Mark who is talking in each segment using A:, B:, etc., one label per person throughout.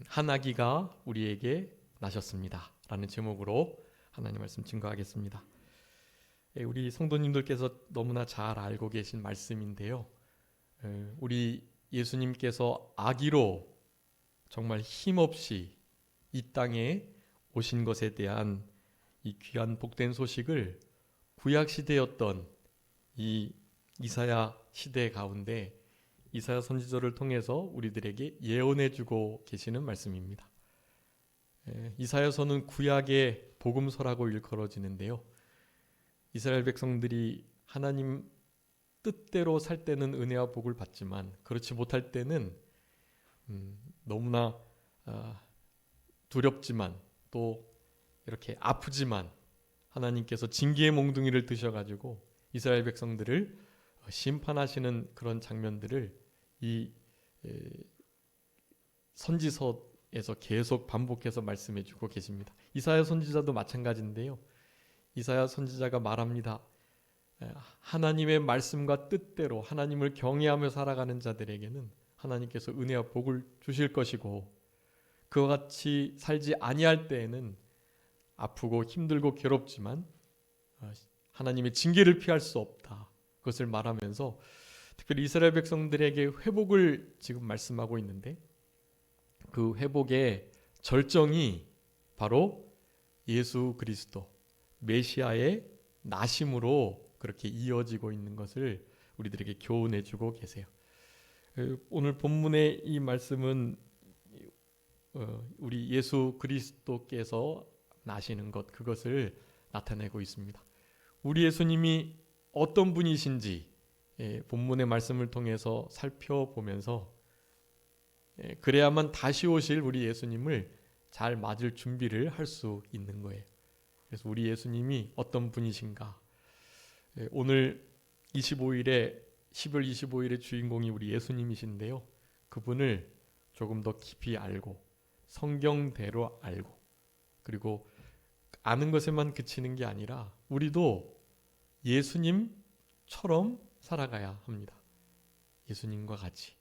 A: 한 아기가 우리에게 나셨습니다 라는 제목으로 하나님 말씀 증거하겠습니다. 우리 성도님들께서 너무나 잘 알고 계신 말씀인데요, 우리 예수님께서 아기로 정말 힘없이 이 땅에 오신 것에 대한 이 귀한 복된 소식을 구약 시대였던 이 이사야 시대 가운데 이사야 선지자를 통해서 우리들에게 예언해 주고 계시는 말씀입니다. 이사야서는 구약의 복음서라고 일컬어지는데요, 이스라엘 백성들이 하나님 뜻대로 살 때는 은혜와 복을 받지만 그렇지 못할 때는 너무나 두렵지만 또 이렇게 아프지만 하나님께서 징계의 몽둥이를 드셔가지고 이스라엘 백성들을 심판하시는 그런 장면들을 이 선지서에서 계속 반복해서 말씀해주고 계십니다. 이사야 선지자도 마찬가지인데요, 이사야 선지자가 말합니다. 하나님의 말씀과 뜻대로 하나님을 경외하며 살아가는 자들에게는 하나님께서 은혜와 복을 주실 것이고, 그와 같이 살지 아니할 때에는 아프고 힘들고 괴롭지만 하나님의 징계를 피할 수 없다, 그것을 말하면서 특별히 이스라엘 백성들에게 회복을 지금 말씀하고 있는데, 그 회복의 절정이 바로 예수 그리스도 메시아의 나심으로 그렇게 이어지고 있는 것을 우리들에게 교훈해 주고 계세요. 오늘 본문의 이 말씀은 우리 예수 그리스도께서 나시는 것, 그것을 나타내고 있습니다. 우리 예수님이 어떤 분이신지 본문의 말씀을 통해서 살펴보면서 그래야만 다시 오실 우리 예수님을 잘 맞을 준비를 할 수 있는 거예요. 그래서 우리 예수님이 어떤 분이신가, 오늘 12월 25일의 주인공이 우리 예수님이신데요, 그분을 조금 더 깊이 알고 성경대로 알고, 그리고 아는 것에만 그치는 게 아니라 우리도 예수님처럼 살아가야 합니다. 예수님과 같이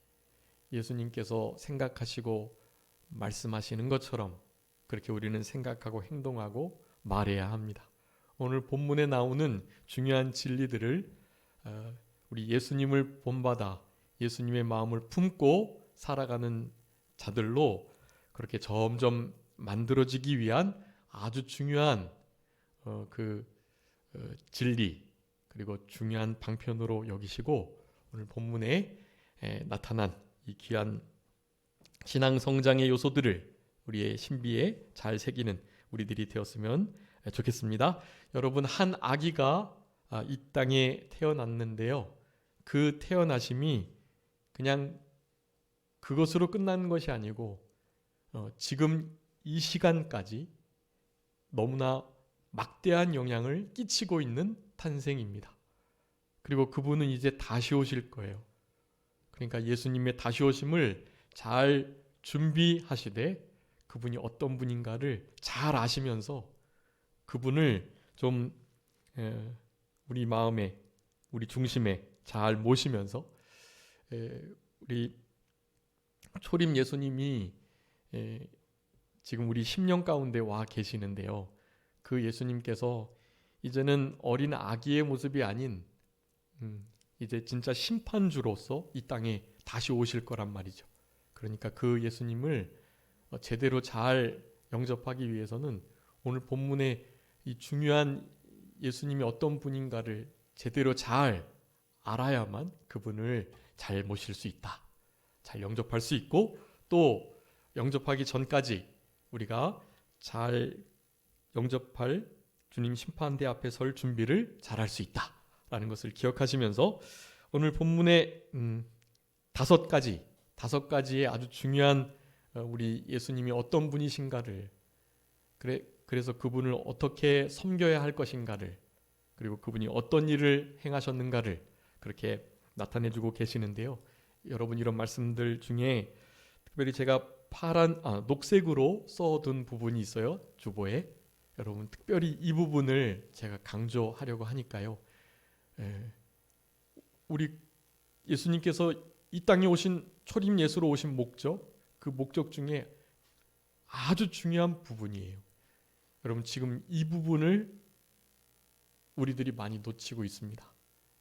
A: 예수님께서 생각하시고 말씀하시는 것처럼 그렇게 우리는 생각하고 행동하고 말해야 합니다. 오늘 본문에 나오는 중요한 진리들을 우리 예수님을 본받아 예수님의 마음을 품고 살아가는 자들로 그렇게 점점 만들어지기 위한 아주 중요한 진리, 그리고 중요한 방편으로 여기시고, 오늘 본문에 나타난 이 귀한 신앙 성장의 요소들을 우리의 신비에 잘 새기는 우리들이 되었으면 좋겠습니다. 여러분, 한 아기가 이 땅에 태어났는데요, 그 태어나심이 그냥 그것으로 끝나는 것이 아니고 지금 이 시간까지 너무나 막대한 영향을 끼치고 있는 탄생입니다. 그리고 그분은 이제 다시 오실 거예요. 그러니까 예수님의 다시 오심을 잘 준비하시되 그분이 어떤 분인가를 잘 아시면서 그분을 좀 우리 마음에, 우리 중심에 잘 모시면서, 우리 초림 예수님이 지금 우리 심령 가운데 와 계시는데요, 그 예수님께서 이제는 어린 아기의 모습이 아닌 이제 진짜 심판주로서 이 땅에 다시 오실 거란 말이죠. 그러니까 그 예수님을 제대로 잘 영접하기 위해서는 오늘 본문의 이 중요한 예수님이 어떤 분인가를 제대로 잘 알아야만 그분을 잘 모실 수 있다, 잘 영접할 수 있고, 또 영접하기 전까지 우리가 잘 영접할 주님 심판대 앞에 설 준비를 잘 할 수 있다라는 것을 기억하시면서 오늘 본문의 다섯 가지의 아주 중요한 우리 예수님이 어떤 분이신가를, 그래서 그분을 어떻게 섬겨야 할 것인가를, 그리고 그분이 어떤 일을 행하셨는가를 그렇게 나타내주고 계시는데요, 여러분, 이런 말씀들 중에 특별히 제가 녹색으로 써둔 부분이 있어요, 주보에. 여러분, 특별히 이 부분을 제가 강조하려고 하니까요, 우리 예수님께서 이 땅에 오신 초림 예수로 오신 목적, 그 목적 중에 아주 중요한 부분이에요. 여러분 지금 이 부분을 우리들이 많이 놓치고 있습니다.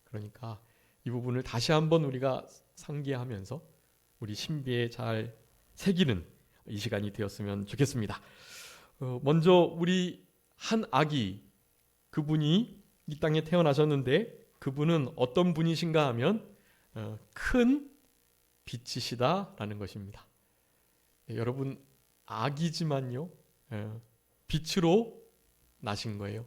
A: 그러니까 이 부분을 다시 한번 우리가 상기하면서 우리 신비에 잘 새기는 이 시간이 되었으면 좋겠습니다. 먼저 우리 한 아기, 그분이 이 땅에 태어나셨는데 그분은 어떤 분이신가 하면 큰 빛이시다라는 것입니다. 여러분 아기지만요 빛으로 나신 거예요.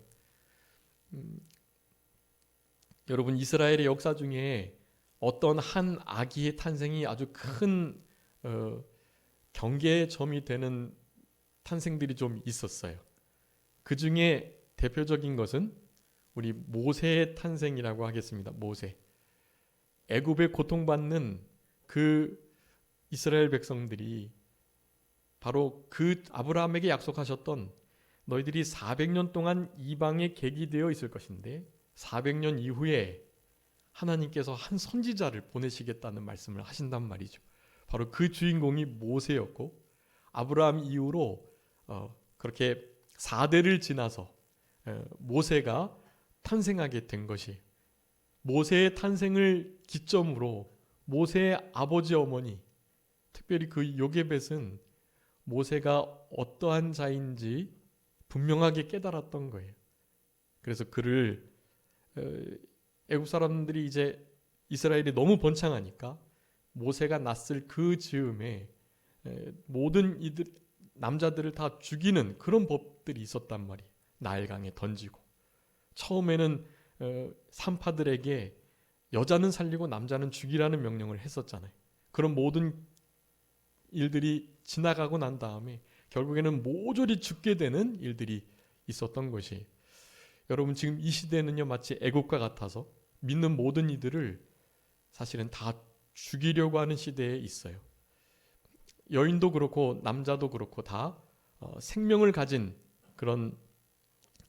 A: 여러분 이스라엘의 역사 중에 어떤 한 아기의 탄생이 아주 큰 경계의 점이 되는 탄생들이 좀 있었어요. 그 중에 대표적인 것은 우리 모세의 탄생이라고 하겠습니다. 모세. 애굽에 고통받는 그 이스라엘 백성들이 바로 그 아브라함에게 약속하셨던 너희들이 400년 동안 이방에 객이되어 있을 것인데 400년 이후에 하나님께서 한 선지자를 보내시겠다는 말씀을 하신단 말이죠. 바로 그 주인공이 모세였고 아브라함 이후로 그렇게 4대를 지나서 모세가 탄생하게 된 것이 모세의 탄생을 기점으로 모세의 아버지 어머니 특별히 그 요게벳은 모세가 어떠한 자인지 분명하게 깨달았던 거예요. 그래서 그를 애굽 사람들이 이제 이스라엘이 너무 번창하니까 모세가 났을 그 즈음에 모든 이들 남자들을 다 죽이는 그런 법들이 있었단 말이에요. 나일강에 던지고 처음에는 산파들에게 여자는 살리고 남자는 죽이라는 명령을 했었잖아요. 그런 모든 일들이 지나가고 난 다음에 결국에는 모조리 죽게 되는 일들이 있었던 것이 여러분 지금 이 시대는요 마치 애국과 같아서 믿는 모든 이들을 사실은 다 죽이려고 하는 시대에 있어요. 여인도 그렇고 남자도 그렇고 다 생명을 가진 그런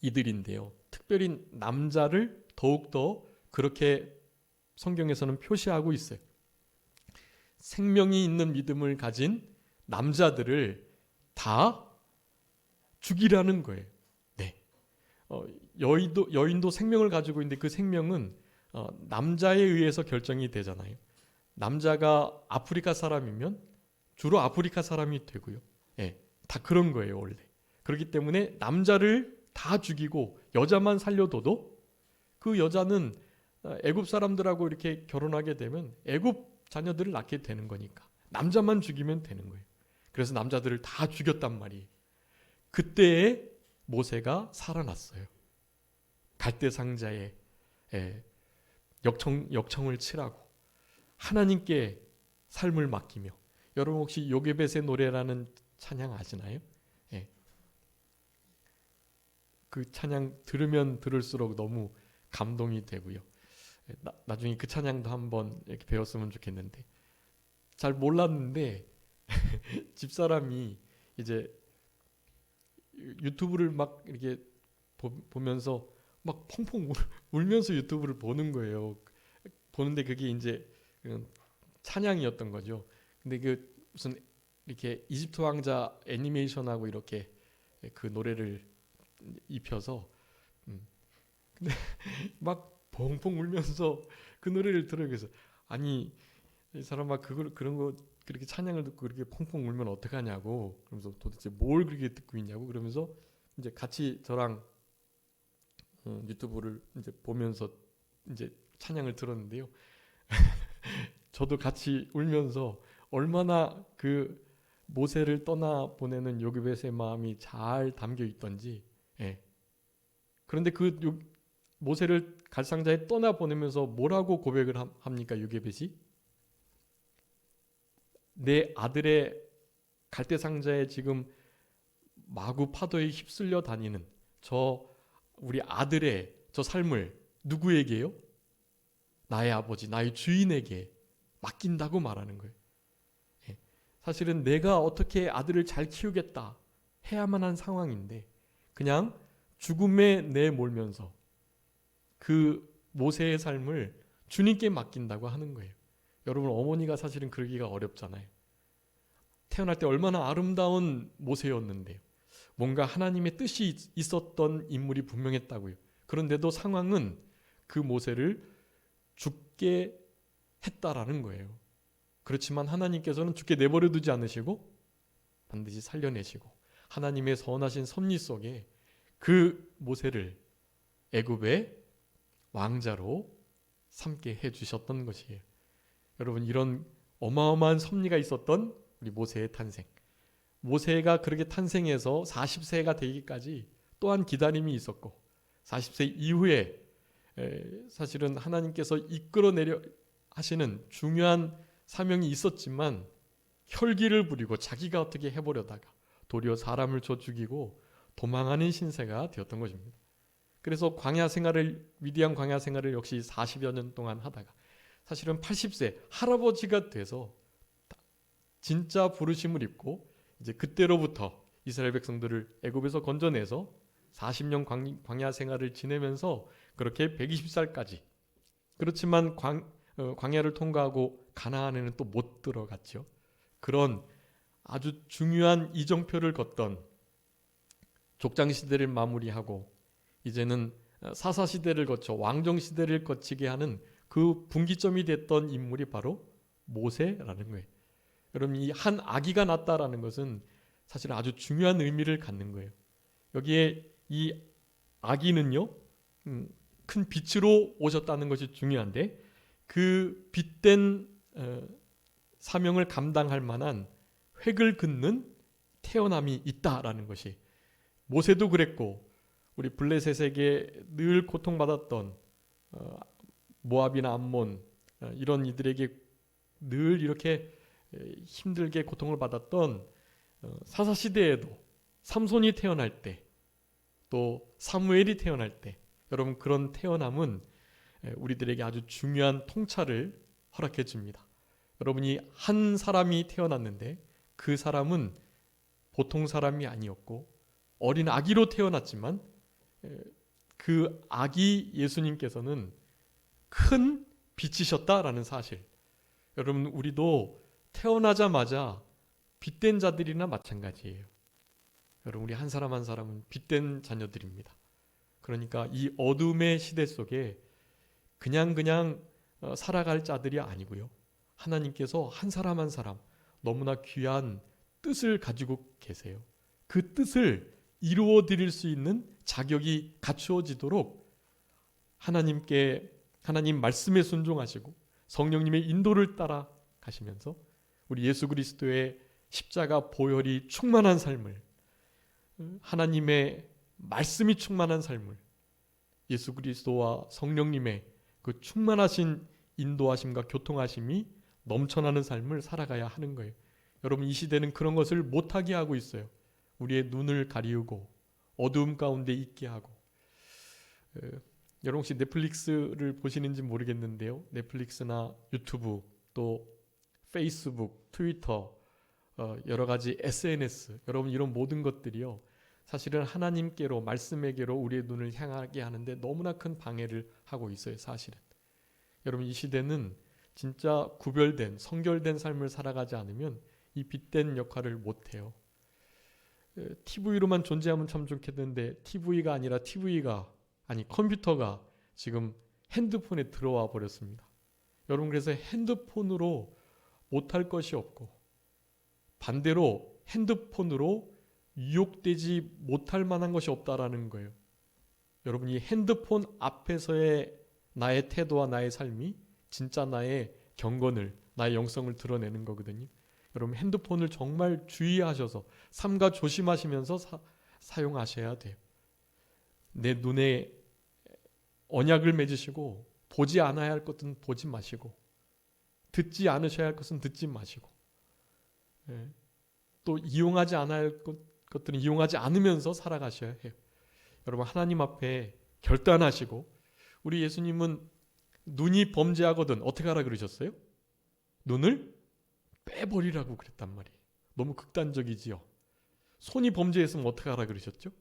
A: 이들인데요. 특별히 남자를 더욱더 그렇게 성경에서는 표시하고 있어요. 생명이 있는 믿음을 가진 남자들을 다 죽이라는 거예요. 네. 여인도 생명을 가지고 있는데 그 생명은 남자에 의해서 결정이 되잖아요. 남자가 아프리카 사람이면 주로 아프리카 사람이 되고요. 네, 다 그런 거예요 원래. 그렇기 때문에 남자를 다 죽이고 여자만 살려둬도 그 여자는 애굽 사람들하고 이렇게 결혼하게 되면 애굽 자녀들을 낳게 되는 거니까 남자만 죽이면 되는 거예요. 그래서 남자들을 다 죽였단 말이에요. 그때에 모세가 살아났어요. 갈대 상자에 역청을 치라고 하나님께 삶을 맡기며 여러분 혹시 요게벳의 노래라는 찬양 아시나요? 예. 그 찬양 들으면 들을수록 너무 감동이 되고요. 나중에 그 찬양도 한번 이렇게 배웠으면 좋겠는데 잘 몰랐는데 집사람이 이제 유튜브를 막 이렇게 보면서 막 펑펑 울면서 유튜브를 보는 거예요. 보는데 그게 이제 찬양이었던 거죠. 근데 그 무슨 이렇게 이집트 왕자 애니메이션하고 이렇게 그 노래를 입혀서 근데 막 펑펑 울면서 그 노래를 들어요. 그래서 아니 이 사람아 그런 거 그렇게 찬양을 듣고 그렇게 펑펑 울면 어떡하냐고 그러면서 도대체 뭘 그렇게 듣고 있냐고 그러면서 이제 같이 저랑 유튜브를 이제 보면서 이제 찬양을 들었는데요. 저도 같이 울면서 얼마나 그 모세를 떠나 보내는 요게벳의 마음이 잘 담겨 있던지. 예. 그런데 그 모세를 갈상자에 떠나 보내면서 뭐라고 고백을 합니까 요게벳이? 내 아들의 갈대상자에 지금 마구 파도에 휩쓸려 다니는 우리 아들의 저 삶을 누구에게요? 나의 아버지, 나의 주인에게 맡긴다고 말하는 거예요. 사실은 내가 어떻게 아들을 잘 키우겠다 해야만 한 상황인데 그냥 죽음에 내몰면서 그 모세의 삶을 주님께 맡긴다고 하는 거예요. 여러분 어머니가 사실은 그러기가 어렵잖아요. 태어날 때 얼마나 아름다운 모세였는데요. 뭔가 하나님의 뜻이 있었던 인물이 분명했다고요. 그런데도 상황은 그 모세를 죽게 했다라는 거예요. 그렇지만 하나님께서는 죽게 내버려 두지 않으시고 반드시 살려내시고 하나님의 선하신 섭리 속에 그 모세를 애굽의 왕자로 삼게 해주셨던 것이에요. 여러분, 이런 어마어마한 섭리가 있었던 우리 모세의 탄생, 모세가 그렇게 탄생해서 40세가 되기까지 또한 기다림이 있었고 40세 이후에 사실은 하나님께서 이끌어내려 하시는 중요한 사명이 있었지만 혈기를 부리고 자기가 어떻게 해보려다가 도리어 사람을 쳐 죽이고 도망하는 신세가 되었던 것입니다. 그래서 위대한 광야 생활을 역시 40여 년 동안 하다가 사실은 80세 할아버지가 돼서 진짜 부르심을 입고 이제 그때로부터 이스라엘 백성들을 애굽에서 건져내서 40년 광야 생활을 지내면서 그렇게 120살까지, 그렇지만 광야를 통과하고 가나안에는 또 못 들어갔죠. 그런 아주 중요한 이정표를 걷던 족장 시대를 마무리하고 이제는 사사 시대를 거쳐 왕정 시대를 거치게 하는 그 분기점이 됐던 인물이 바로 모세라는 거예요. 여러분, 이 한 아기가 났다라는 것은 사실 아주 중요한 의미를 갖는 거예요. 여기에 이 아기는요, 큰 빛으로 오셨다는 것이 중요한데 그 빛된 사명을 감당할 만한 획을 긋는 태어남이 있다라는 것이, 모세도 그랬고 우리 블레셋에게 늘 고통받았던 모압이나 암몬 이런 이들에게 늘 이렇게 힘들게 고통을 받았던 사사시대에도 삼손이 태어날 때, 또 사무엘이 태어날 때, 여러분 그런 태어남은 우리들에게 아주 중요한 통찰을 허락해 줍니다. 여러분이 한 사람이 태어났는데 그 사람은 보통 사람이 아니었고 어린 아기로 태어났지만 그 아기 예수님께서는 큰 빛이셨다라는 사실. 여러분, 우리도 태어나자마자 빛된 자들이나 마찬가지예요. 여러분, 우리 한 사람 한 사람은 빛된 자녀들입니다. 그러니까 이 어둠의 시대 속에 그냥 살아갈 자들이 아니고요. 하나님께서 한 사람 한 사람 너무나 귀한 뜻을 가지고 계세요. 그 뜻을 이루어 드릴 수 있는 자격이 갖추어지도록 하나님 말씀에 순종하시고 성령님의 인도를 따라 가시면서 우리 예수 그리스도의 십자가 보혈이 충만한 삶을, 하나님의 말씀이 충만한 삶을, 예수 그리스도와 성령님의 그 충만하신 인도하심과 교통하심이 넘쳐나는 삶을 살아가야 하는 거예요. 여러분, 이 시대는 그런 것을 못하게 하고 있어요. 우리의 눈을 가리우고 어두움 가운데 있게 하고. 여러분 혹시 넷플릭스를 보시는지 모르겠는데요. 넷플릭스나 유튜브, 또 페이스북, 트위터, 여러 가지 SNS, 여러분 이런 모든 것들이요, 사실은 하나님께로, 말씀에게로 우리의 눈을 향하게 하는데 너무나 큰 방해를 하고 있어요. 사실은 여러분, 이 시대는 진짜 구별된, 성결된 삶을 살아가지 않으면 이 빛된 역할을 못해요. TV로만 존재하면 참 좋겠는데 TV가 아니라 컴퓨터가 지금 핸드폰에 들어와 버렸습니다. 여러분, 그래서 핸드폰으로 못할 것이 없고 반대로 핸드폰으로 유혹되지 못할 만한 것이 없다라는 거예요. 여러분, 이 핸드폰 앞에서의 나의 태도와 나의 삶이 진짜 나의 경건을, 나의 영성을 드러내는 거거든요. 여러분, 핸드폰을 정말 주의하셔서 삼가 조심하시면서 사용하셔야 돼요. 내 눈에 언약을 맺으시고 보지 않아야 할 것은 보지 마시고 듣지 않으셔야 할 것은 듣지 마시고, 또 이용하지 않아야 할 것들은 이용하지 않으면서 살아가셔야 해요. 여러분, 하나님 앞에 결단하시고, 우리 예수님은 눈이 범죄하거든 어떻게 하라 그러셨어요? 눈을 빼버리라고 그랬단 말이에요. 너무 극단적이지요. 손이 범죄했으면 어떻게 하라 그러셨죠?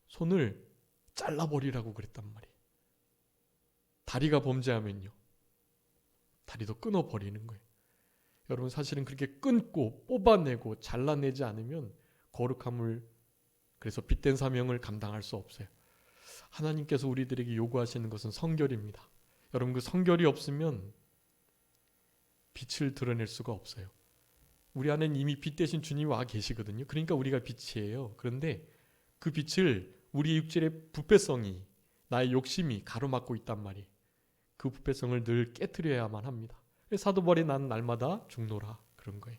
A: 손을 잘라버리라고 그랬단 말이에요. 다리가 범죄하면요, 다리도 끊어버리는 거예요. 여러분 사실은 그렇게 끊고 뽑아내고 잘라내지 않으면 거룩함을, 그래서 빛된 사명을 감당할 수 없어요. 하나님께서 우리들에게 요구하시는 것은 성결입니다. 여러분 그 성결이 없으면 빛을 드러낼 수가 없어요. 우리 안엔 이미 빛 대신 주님이 와 계시거든요. 그러니까 우리가 빛이에요. 그런데 그 빛을 우리 육질의 부패성이, 나의 욕심이 가로막고 있단 말이에요. 그 부패성을 늘 깨트려야만 합니다. 사도 바울이 난 날마다 죽노라 그런 거예요.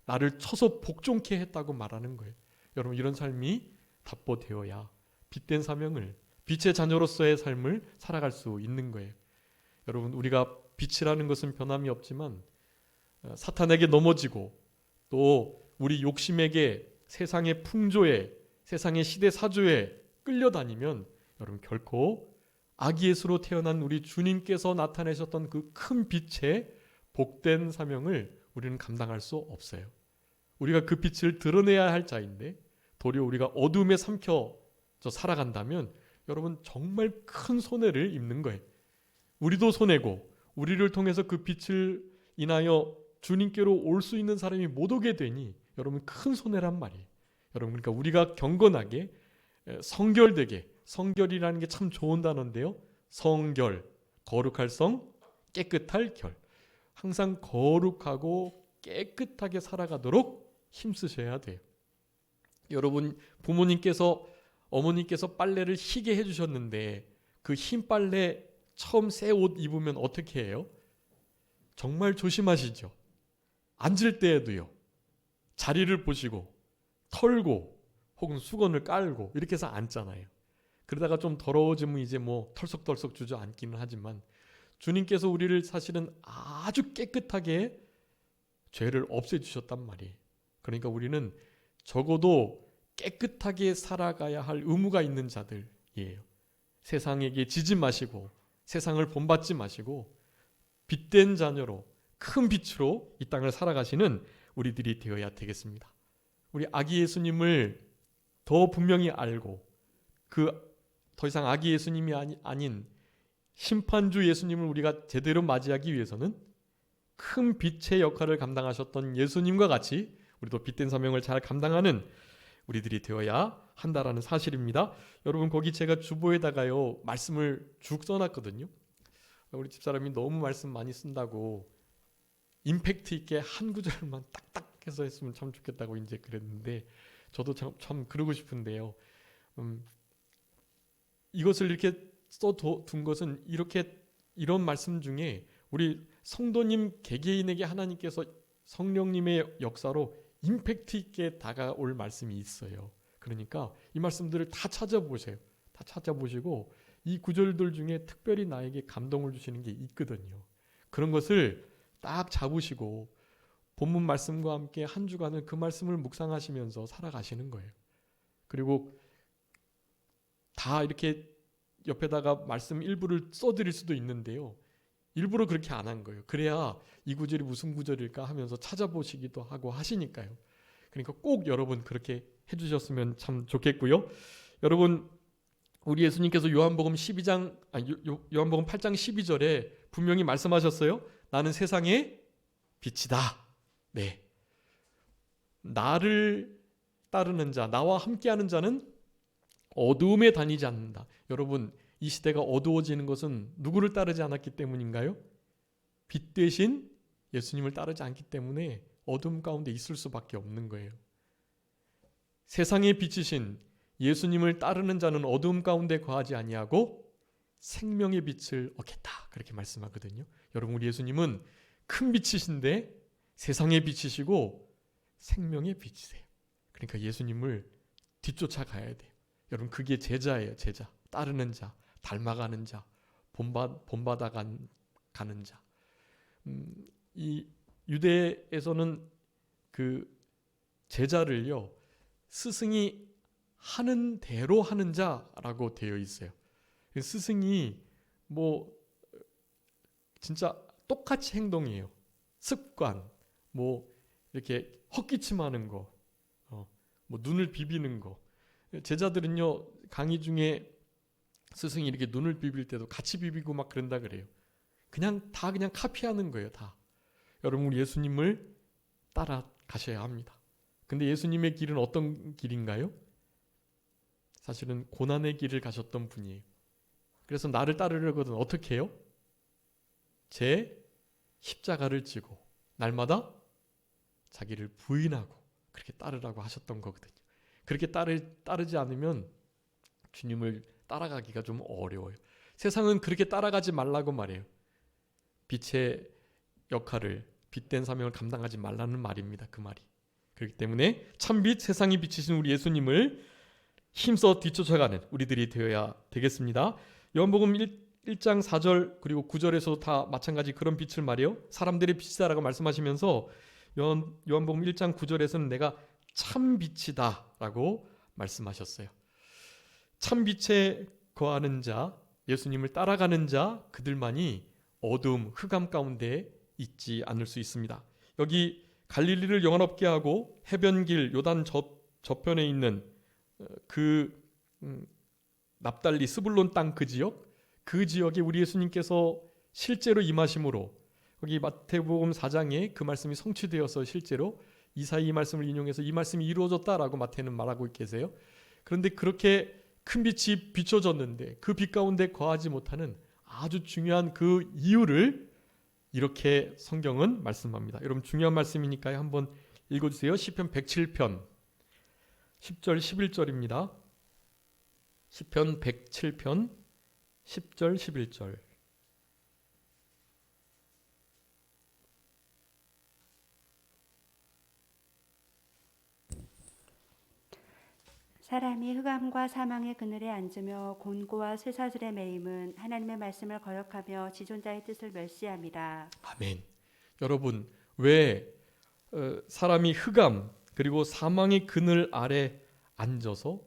A: 나를 쳐서 복종케 했다고 말하는 거예요. 여러분 이런 삶이 답보되어야 빛된 사명을, 빛의 자녀로서의 삶을 살아갈 수 있는 거예요. 여러분 우리가 빛이라는 것은 변함이 없지만 사탄에게 넘어지고 또 우리 욕심에게, 세상의 풍조에, 세상의 시대 사조에 끌려다니면 여러분 결코 아기 예수로 태어난 우리 주님께서 나타내셨던 그 큰 빛의 복된 사명을 우리는 감당할 수 없어요. 우리가 그 빛을 드러내야 할 자인데 도리어 우리가 어둠에 삼켜져 살아간다면 여러분 정말 큰 손해를 입는 거예요. 우리도 손해고 우리를 통해서 그 빛을 인하여 주님께로 올 수 있는 사람이 못 오게 되니 여러분 큰 손해란 말이에요. 여러분 그러니까 우리가 경건하게 성결되게, 성결이라는 게 참 좋은 단어인데요. 성결, 거룩할 성, 깨끗할 결. 항상 거룩하고 깨끗하게 살아가도록 힘쓰셔야 돼요. 여러분 부모님께서, 어머님께서 빨래를 희게 해주셨는데 그 흰 빨래 처음 새 옷 입으면 어떻게 해요? 정말 조심하시죠. 앉을 때에도요. 자리를 보시고 털고 혹은 수건을 깔고 이렇게 해서 앉잖아요. 그러다가 좀 더러워지면 이제 뭐 털썩털썩 주저앉기는 하지만 주님께서 우리를 사실은 아주 깨끗하게 죄를 없애주셨단 말이에요. 그러니까 우리는 적어도 깨끗하게 살아가야 할 의무가 있는 자들이에요. 세상에게 지지 마시고 세상을 본받지 마시고 빛된 자녀로 큰 빛으로 이 땅을 살아가시는 우리들이 되어야 되겠습니다. 우리 아기 예수님을 더 분명히 알고 그 더 이상 아기 예수님이 아닌 심판주 예수님을 우리가 제대로 맞이하기 위해서는 큰 빛의 역할을 감당하셨던 예수님과 같이 우리도 빛된 사명을 잘 감당하는 우리들이 되어야 한다라는 사실입니다. 여러분 거기 제가 주보에다가요 말씀을 쭉 써놨거든요. 우리 집사람이 너무 말씀 많이 쓴다고 임팩트 있게 한 구절만 딱딱 해서 했으면 참 좋겠다고 이제 그랬는데 저도 참 그러고 싶은데요. 이것을 이렇게 써둔 것은 이런 말씀 중에 우리 성도님 개개인에게 하나님께서 성령님의 역사로 임팩트 있게 다가올 말씀이 있어요. 그러니까 이 말씀들을 다 찾아보세요. 다 찾아보시고 이 구절들 중에 특별히 나에게 감동을 주시는 게 있거든요. 그런 것을 딱 잡으시고 본문 말씀과 함께 한 주간을 그 말씀을 묵상하시면서 살아가시는 거예요. 그리고 다 이렇게 옆에다가 말씀 일부를 써드릴 수도 있는데요. 일부러 그렇게 안 한 거예요. 그래야 이 구절이 무슨 구절일까 하면서 찾아보시기도 하고 하시니까요. 그러니까 꼭 여러분 그렇게 해주셨으면 참 좋겠고요. 여러분 우리 예수님께서 요한복음 8장 12절에 분명히 말씀하셨어요. 나는 세상의 빛이다. 네. 나를 따르는 자, 나와 함께하는 자는 어두움에 다니지 않는다. 여러분 이 시대가 어두워지는 것은 누구를 따르지 않았기 때문인가요? 빛 대신 예수님을 따르지 않기 때문에 어둠 가운데 있을 수밖에 없는 거예요. 세상의 빛이신 예수님을 따르는 자는 어두움 가운데 거하지 아니하고 생명의 빛을 얻겠다. 그렇게 말씀하거든요. 여러분 우리 예수님은 큰 빛이신데 세상의 빛이시고 생명의 빛이세요. 그러니까 예수님을 뒤쫓아가야 돼요. 여러분 그게 제자예요. 제자. 따르는 자, 닮아가는 자, 본받아가는 자. 이 유대에서는 그 제자를요 스승이 하는 대로 하는 자라고 되어 있어요. 스승이 뭐 진짜 똑같이 행동해요. 습관, 뭐 이렇게 헛기침하는 거, 뭐 눈을 비비는 거. 제자들은요 강의 중에 스승이 이렇게 눈을 비빌 때도 같이 비비고 막 그런다 그래요. 그냥 카피하는 거예요. 다. 여러분 우리 예수님을 따라가셔야 합니다. 근데 예수님의 길은 어떤 길인가요? 사실은 고난의 길을 가셨던 분이에요. 그래서 나를 따르려거든 어떻게 해요? 제 십자가를 지고 날마다 자기를 부인하고 그렇게 따르라고 하셨던 거거든요. 그렇게 따르지 않으면 주님을 따라가기가 좀 어려워요. 세상은 그렇게 따라가지 말라고 말해요. 빛의 역할을, 빛된 사명을 감당하지 말라는 말입니다. 그 말이. 그렇기 때문에 참빛 세상이 비치신 우리 예수님을 힘써 뒤쫓아가는 우리들이 되어야 되겠습니다. 요한복음 1장 4절 그리고 9절에서도 다 마찬가지 그런 빛을 말해요. 사람들의 빛이다라고 말씀하시면서 요한복음 1장 9절에서는 내가 참빛이다 라고 말씀하셨어요. 참빛에 거하는 자, 예수님을 따라가는 자, 그들만이 어두움, 흑암 가운데 있지 않을 수 있습니다. 여기 갈릴리를 영원없게 하고 해변길 요단 저편에 있는 그 납달리 스불론 땅 그 지역에 우리 예수님께서 실제로 임하심으로 거기 마태복음 4장에 그 말씀이 성취되어서 실제로 이사야 이 말씀을 인용해서 이 말씀이 이루어졌다라고 마태는 말하고 계세요. 그런데 그렇게 큰 빛이 비춰졌는데 그 빛 가운데 거하지 못하는 아주 중요한 그 이유를 이렇게 성경은 말씀합니다. 여러분 중요한 말씀이니까요. 한번 읽어주세요. 시편 107편 10절 11절입니다. 시편 107편 10절 11절
B: 사람이 흑암과 사망의 그늘에 앉으며 곤고와 쇠사슬에 매임은 하나님의 말씀을 거역하며 지존자의 뜻을 멸시함이라.
A: 아멘. 여러분 왜 사람이 흑암 그리고 사망의 그늘 아래 앉아서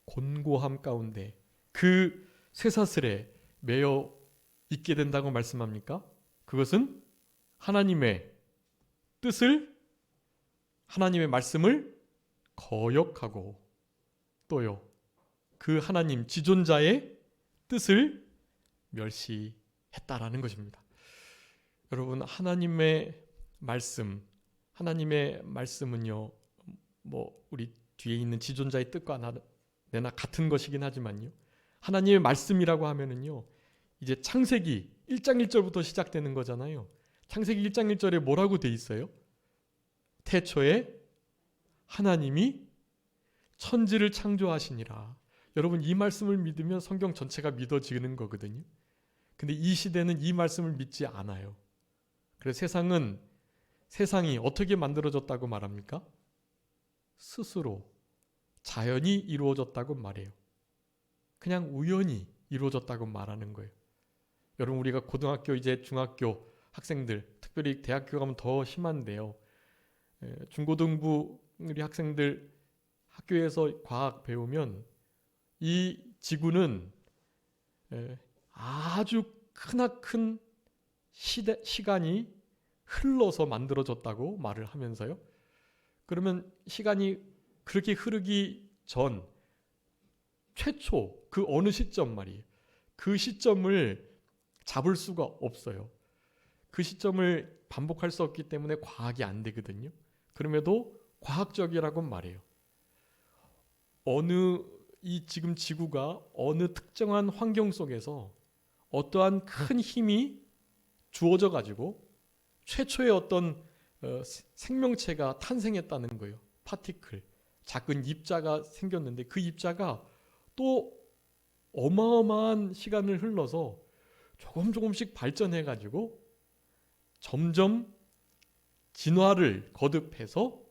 A: 곤고함 가운데 그 쇠사슬에 매여 있게 된다고 말씀합니까? 그것은 하나님의 뜻을 하나님의 말씀을 거역하고 또요 그 하나님 지존자의 뜻을 멸시했다라는 것입니다. 여러분 하나님의 말씀은요 뭐 우리 뒤에 있는 지존자의 뜻과 내나 같은 것이긴 하지만요 하나님의 말씀이라고 하면은요 이제 창세기 1장 1절부터 시작되는 거잖아요. 창세기 1장 1절에 뭐라고 돼 있어요? 태초에 하나님이 천지를 창조하시니라. 여러분 이 말씀을 믿으면 성경 전체가 믿어지는 거거든요. 근데 이 시대는 이 말씀을 믿지 않아요. 그래서 세상이 어떻게 만들어졌다고 말합니까? 스스로 자연이 이루어졌다고 말해요. 그냥 우연히 이루어졌다고 말하는 거예요. 여러분 우리가 고등학교 이제 중학교 학생들 특별히 대학교 가면 더 심한데요. 중고등부 우리 학생들 학교에서 과학 배우면 이 지구는 아주 크나큰 시간이 흘러서 만들어졌다고 말을 하면서요. 그러면 시간이 그렇게 흐르기 전 최초 그 어느 시점 말이에요. 그 시점을 잡을 수가 없어요. 그 시점을 반복할 수 없기 때문에 과학이 안 되거든요. 그럼에도 과학적이라고 말해요. 지금 지구가 어느 특정한 환경 속에서 어떠한 큰 힘이 주어져 가지고 최초의 어떤 생명체가 탄생했다는 거예요. 파티클, 작은 입자가 생겼는데 그 입자가 또 어마어마한 시간을 흘러서 조금씩 발전해 가지고 점점 진화를 거듭해서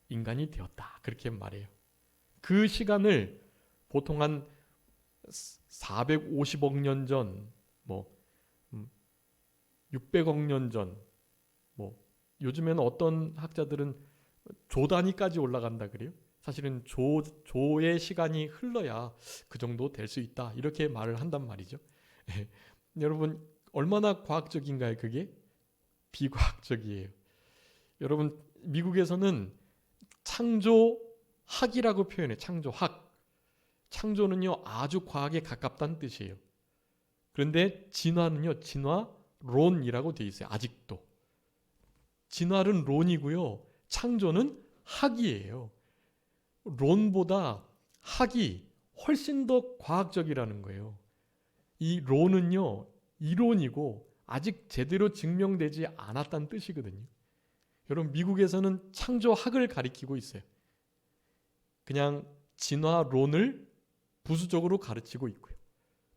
A: 인간이 되었다. 그렇게 말해요. 그 시간을 보통 한 450억 년 전, 600억 년 전, 요즘에는 어떤 학자들은 조 단위까지 올라간다 그래요. 사실은 조의 시간이 흘러야 그 정도 될 수 있다. 이렇게 말을 한단 말이죠. 여러분 얼마나 과학적인가요? 그게 비과학적이에요. 여러분 미국에서는 창조학이라고 표현해요. 창조학. 창조는요 아주 과학에 가깝다는 뜻이에요. 그런데 진화는요 진화론이라고 되어 있어요. 아직도. 진화는 론이고요. 창조는 학이에요. 론보다 학이 훨씬 더 과학적이라는 거예요. 이 론은요, 이론이고 아직 제대로 증명되지 않았다는 뜻이거든요. 여러분, 미국에서는 창조학을 가리키고 있어요. 그냥 진화론을 부수적으로 가르치고 있고요.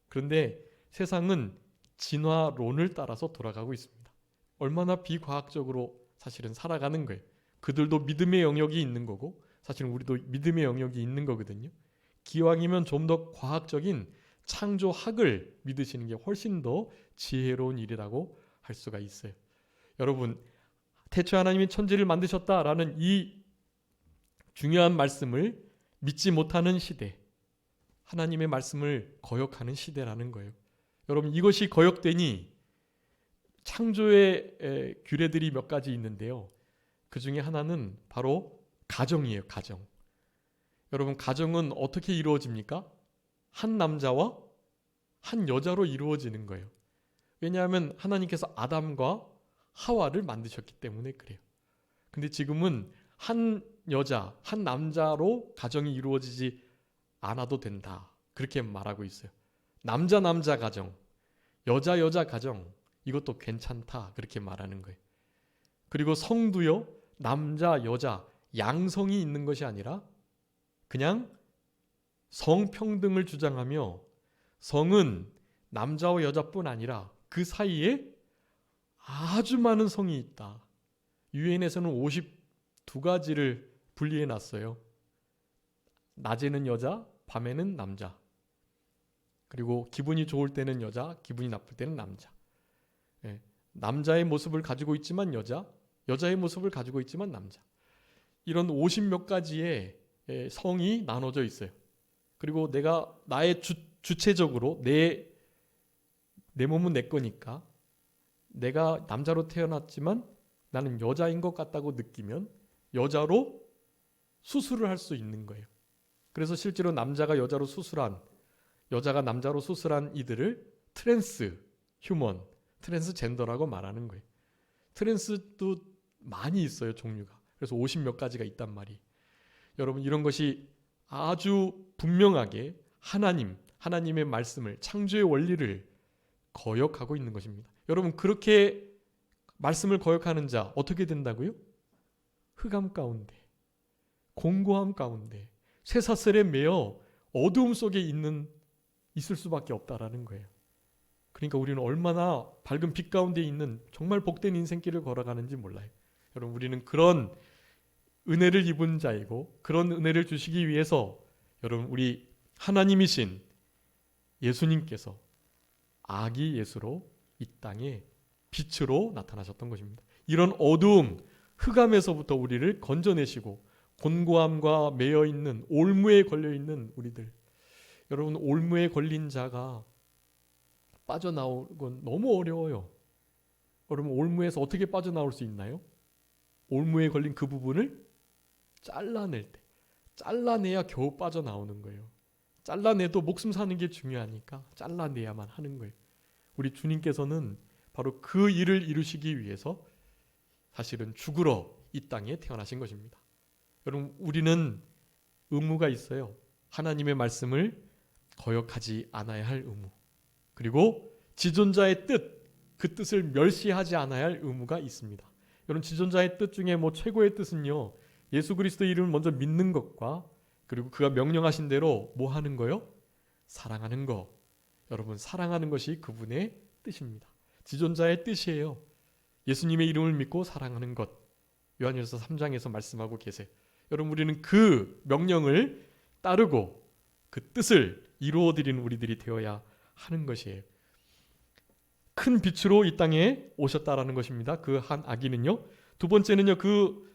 A: 그런데 세상은 진화론을 따라서 돌아가고 있습니다. 얼마나 비과학적으로 사실은 살아가는 거예요. 그들도 믿음의 영역이 있는 거고 사실은 우리도 믿음의 영역이 있는 거거든요. 기왕이면 좀 더 과학적인 창조학을 믿으시는 게 훨씬 더 지혜로운 일이라고 할 수가 있어요. 여러분, 태초에 하나님이 천지를 만드셨다라는 이 중요한 말씀을 믿지 못하는 시대, 하나님의 말씀을 거역하는 시대라는 거예요. 여러분, 이것이 거역되니 창조의 규례들이 몇 가지 있는데요. 그 중에 하나는 바로 가정이에요. 가정. 여러분, 가정은 어떻게 이루어집니까? 한 남자와 한 여자로 이루어지는 거예요. 왜냐하면 하나님께서 아담과 하와를 만드셨기 때문에 그래요. 근데 지금은 한 여자, 한 남자로 가정이 이루어지지 않아도 된다. 그렇게 말하고 있어요. 남자 가정, 여자 가정, 이것도 괜찮다. 그렇게 말하는 거예요. 그리고 성도요, 남자, 여자, 양성이 있는 것이 아니라 그냥 성평등을 주장하며 성은 남자와 여자뿐 아니라 그 사이에 아주 많은 성이 있다. 유엔에서는 52가지를 분리해 놨어요. 낮에는 여자, 밤에는 남자. 그리고 기분이 좋을 때는 여자, 기분이 나쁠 때는 남자. 남자의 모습을 가지고 있지만 여자, 여자의 모습을 가지고 있지만 남자. 이런 50몇 가지의 성이 나눠져 있어요. 그리고 내가 나의 주체적으로 내 몸은 내 거니까 내가 남자로 태어났지만 나는 여자인 것 같다고 느끼면 여자로 수술을 할 수 있는 거예요. 그래서 실제로 남자가 여자로 수술한, 여자가 남자로 수술한 이들을 휴먼, 트랜스젠더라고 말하는 거예요. 트랜스도 많이 있어요, 종류가. 그래서 50몇 가지가 있단 말이에요. 여러분, 이런 것이 아주 분명하게 하나님의 말씀을, 창조의 원리를 거역하고 있는 것입니다. 여러분, 그렇게 말씀을 거역하는 자 어떻게 된다고요? 흑암 가운데, 공고함 가운데, 쇠사슬에 매여 어두움 속에 있을 수밖에 없다라는 거예요. 그러니까 우리는 얼마나 밝은 빛 가운데 있는 정말 복된 인생길을 걸어가는지 몰라요. 여러분, 우리는 그런 은혜를 입은 자이고 그런 은혜를 주시기 위해서 여러분, 우리 하나님이신 예수님께서 아기 예수로 이 땅에 빛으로 나타나셨던 것입니다. 이런 어두움, 흑암에서부터 우리를 건져내시고 곤고함과 매여있는 올무에 걸려있는 우리들, 여러분, 올무에 걸린 자가 빠져나오건 너무 어려워요. 여러분, 올무에서 어떻게 빠져나올 수 있나요? 올무에 걸린 그 부분을 잘라내야 겨우 빠져나오는 거예요. 잘라내도 목숨 사는 게 중요하니까 잘라내야만 하는 거예요. 우리 주님께서는 바로 그 일을 이루시기 위해서 사실은 죽으러 이 땅에 태어나신 것입니다. 여러분, 우리는 의무가 있어요. 하나님의 말씀을 거역하지 않아야 할 의무. 그리고 지존자의 뜻, 그 뜻을 멸시하지 않아야 할 의무가 있습니다. 여러분, 지존자의 뜻 중에 최고의 뜻은요, 예수 그리스도 이름을 먼저 믿는 것과 그리고 그가 명령하신 대로 뭐 하는 거요? 사랑하는 거. 여러분, 사랑하는 것이 그분의 뜻입니다. 지존자의 뜻이에요. 예수님의 이름을 믿고 사랑하는 것. 요한일서 3장에서 말씀하고 계세요. 여러분, 우리는 그 명령을 따르고 그 뜻을 이루어드리는 우리들이 되어야 하는 것이에요. 큰 빛으로 이 땅에 오셨다라는 것입니다. 그 한 아기는요. 두 번째는요, 그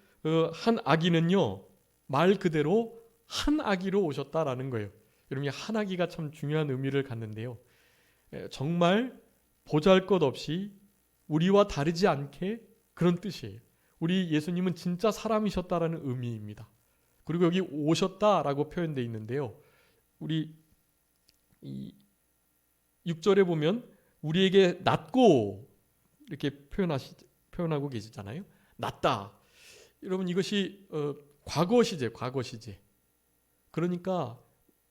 A: 한 아기는요, 말 그대로 한 아기로 오셨다라는 거예요. 여러분, 이 한 아기가 참 중요한 의미를 갖는데요. 정말 보잘것없이 우리와 다르지 않게 그런 뜻이에요. 우리 예수님은 진짜 사람이셨다라는 의미입니다. 그리고 여기 오셨다라고 표현되어 있는데요. 우리 이 6절에 보면 우리에게 낮고 이렇게 표현하고 계시잖아요. 났다. 여러분 이것이 과거 시제. 그러니까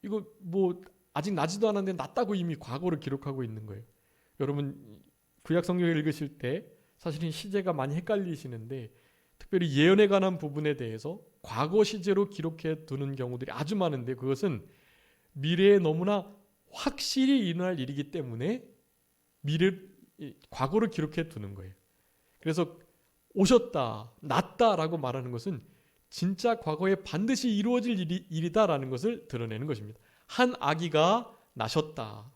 A: 이거 뭐 아직 나지도 않았는데 났다고 이미 과거를 기록하고 있는 거예요. 여러분 구약 성경을 읽으실 때 사실은 시제가 많이 헷갈리시는데 특별히 예언에 관한 부분에 대해서 과거 시제로 기록해 두는 경우들이 아주 많은데 그것은 미래에 너무나 확실히 일어날 일이기 때문에 과거를 기록해 두는 거예요. 그래서 오셨다, 났다라고 말하는 것은 진짜 과거에 반드시 이루어질 일이다라는 것을 드러내는 것입니다. 한 아기가 나셨다.